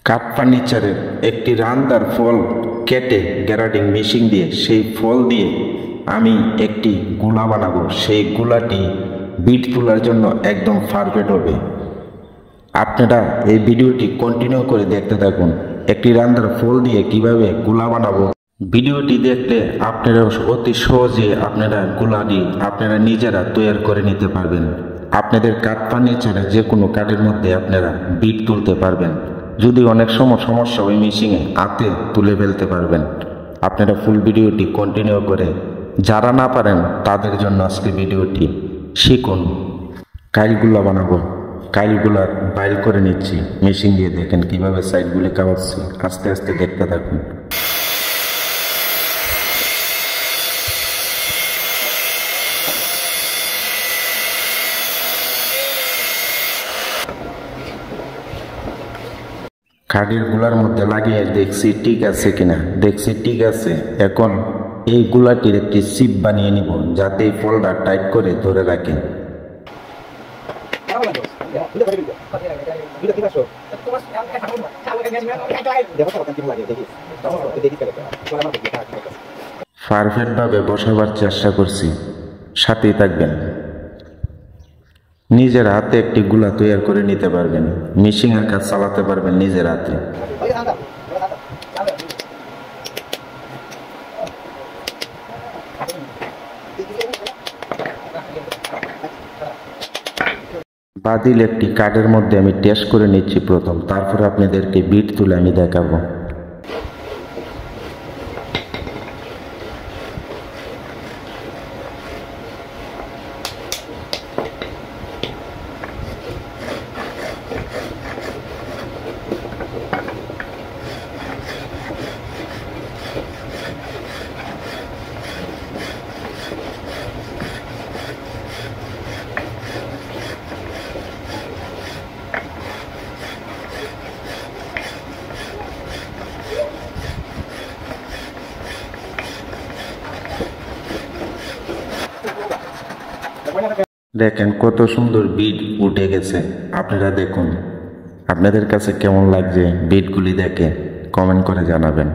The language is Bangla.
কাঠ ফার্নিচারের একটি রান্দার ফল কেটে গ্রেডিং মেশিন দিয়ে সেই ফল দিয়ে আমি একটি গুলা বানাবো। সেই গুলাটি বিট তোলার জন্য একদম পারফেক্ট হবে। আপনারা এই ভিডিওটি কন্টিনিউ করে দেখতে থাকুন। একটি রান্দার ফল দিয়ে কিভাবে গুলা বানাবো ভিডিওটি দেখলে আপনারা অতি সহজে গুলাটি আপনারা নিজেরা তৈরি করে নিতে পারবেন। আপনাদের কাঠ ফার্নিচারে যে কোনো কাঠের মধ্যে আপনারা বিট তুলতে পারবেন। যদি অনেক সমস্যা ওই মেশিনে হাতে তুলে ফেলতে পারবেন। আপনারা ফুল ভিডিওটি কন্টিনিউ করে যারা না পারেন তাদের জন্য আজকে ভিডিওটি শিখুন। কাইলগুলা বানাবো, কাইলগুলা বাইল করে নিচ্ছি মেশিন দিয়ে। দেখেন কিভাবে সাইডগুলি কাবাচ্ছি, আস্তে আস্তে দেখতে থাকুন। কাঠের গুলার মধ্যে লাগিয়ে দেখছি ঠিক আছে কিনা, দেখছি ঠিক আছে। এখন এই গুলাটির একটি সিপ বানিয়ে নিব যাতে এই ফলটা টাইট করে ধরে রাখে। পারফেক্ট ভাবে বসাবার চেষ্টা করছি, সাথেই থাকবেন। নিজের হাতে একটি গুলা তৈরি করে নিতে পারবেন, মেশিনের কাজ চালাতে পারবেন নিজের হাতে। বাদিল একটি কাঠের মধ্যে আমি টেস্ট করে নিচ্ছি প্রথম, তারপরে আপনাদেরকে বিট তুলে আমি দেখাবো। দেখেন কত সুন্দর বিট উঠে গেছে। আপনারা দেখুন, আপনাদের কাছে কেমন লাগছে বিটগুলি দেখে কমেন্ট করে জানাবেন।